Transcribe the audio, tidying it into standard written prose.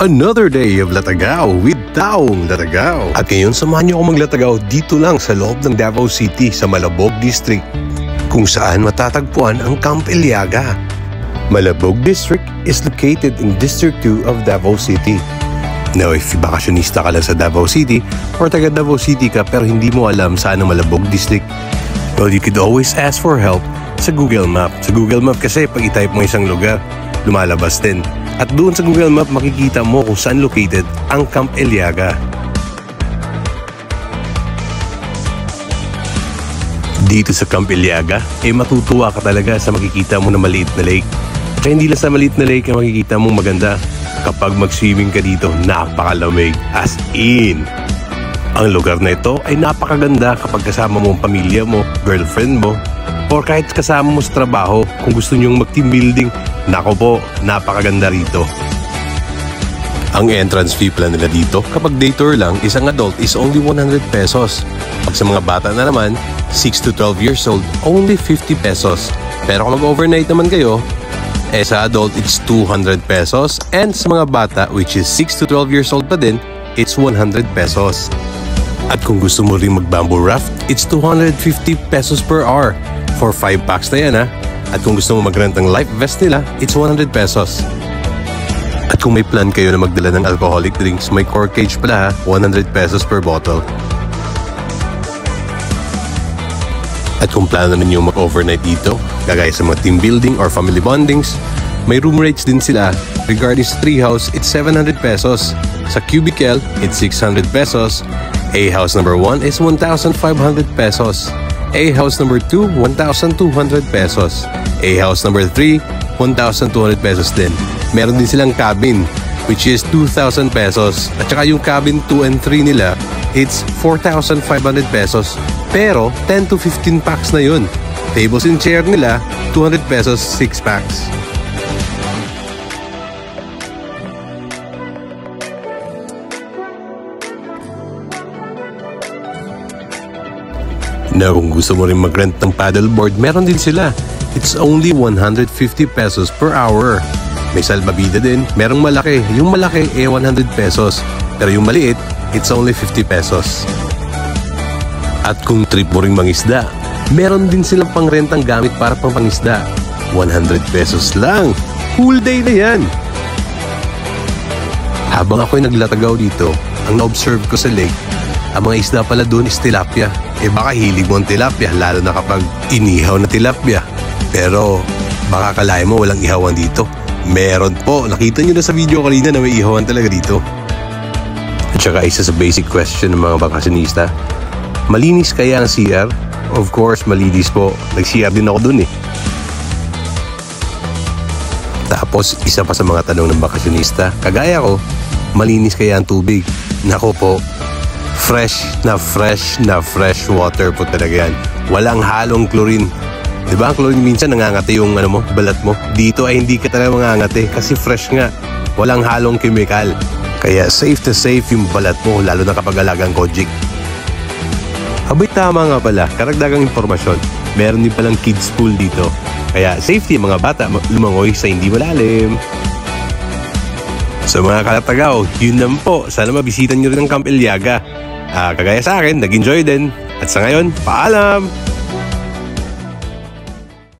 Another day of Latagaw with Taong Latagaw. At ngayon samahan niyo ako maglatagaw dito lang sa loob ng Davao City sa Malabog District, kung saan matatagpuan ang Camp Iliaga. Malabog District is located in District 2 of Davao City. Now, if bakasyonista ka lang sa Davao City or taga Davao City ka pero hindi mo alam saan ang Malabog District, well, you could always ask for help sa Google Map. Sa Google Map kasi pag i-type mo isang lugar, lumalabas din. At doon sa Google Map makikita mo kung saan located ang Camp Iliaga. Dito sa Camp Iliaga, matutuwa ka talaga sa makikita mo na maliit na lake. Kaya hindi lang sa maliit na lake ang makikita mong maganda. Kapag mag-swimming ka dito, napakalamig. As in! Ang lugar na ito ay napakaganda kapag kasama mo ang pamilya mo, girlfriend mo, or kahit kasama mo sa trabaho kung gusto nyong mag-team building. Nako po, napakaganda rito. Ang entrance fee pala nila dito kapag day tour lang, isang adult is only 100 pesos. Pag sa mga bata na naman, 6 to 12 years old, only 50 pesos. Pero kung mag-overnight naman kayo, sa adult it's 200 pesos. And sa mga bata, which is 6 to 12 years old pa din, it's 100 pesos. At kung gusto mo rin mag-bamboo raft, it's 250 pesos per hour. For 5 packs na yan ha. At kung gusto mo mag-rent ng life vest nila, it's 100 pesos. At kung may plan kayo na magdala ng alcoholic drinks, may corkage pala ha, 100 pesos per bottle. At kung plano ninyo mag-overnight dito, kagaya sa mga team building or family bondings, may room rates din sila. Regarding sa treehouse, it's 700 pesos. Sa cubicle, it's 600 pesos. A house number 1 is 1,500 pesos. A house number 2, 1,200 pesos. A house number 3, 1,200 pesos din. Meron din silang cabin, which is 2,000 pesos. At saka yung cabin 2 and 3 nila, it's 4,500 pesos. Pero 10 to 15 packs na yun. Tables and chair nila, 200 pesos 6 packs. Na kung gusto mo rin mag-rent ng paddleboard, meron din sila. It's only 150 pesos per hour. May salbabida din, merong malaki. Yung malaki 100 pesos. Pero yung maliit, it's only 50 pesos. At kung trip mo rin mangisda, meron din silang pang-rentang gamit para pang pangisda. 100 pesos lang. Full day na yan. Habang ako'y naglatagaw dito, ang na-observe ko sa lake, ang mga isda pala doon is tilapia. Baka hilig mo ang tilapia, lalo na kapag inihaw na tilapia. Pero baka kalahin mo walang ihawan dito. Meron po, nakita nyo na sa video kanina na may ihawan talaga dito. At saka isa sa basic question ng mga bakasyonista, malinis kaya ang CR? Of course, malinis po. Nag-CR din ako dun eh. Tapos isa pa sa mga tanong ng bakasyonista, kagaya ko, malinis kaya ang tubig? Nako po, fresh water po talaga yan. Walang halong chlorine. Diba ang chlorine minsan nangangati yung balat mo? Dito ay hindi ka talaga mangangati kasi fresh nga. Walang halong chemical. Kaya safe na safe yung balat mo, lalo na kapag alagang kojik. Abay, tama nga pala, karagdagang impormasyon. Meron din palang kids pool dito. Kaya safety mga bata lumangoy sa hindi malalim. Sa mga kalatagaw, yun lang po. Sana mabisitan nyo rin ang Camp Iliaga. Kagaya sa akin, nag-enjoy din. At sa ngayon, paalam!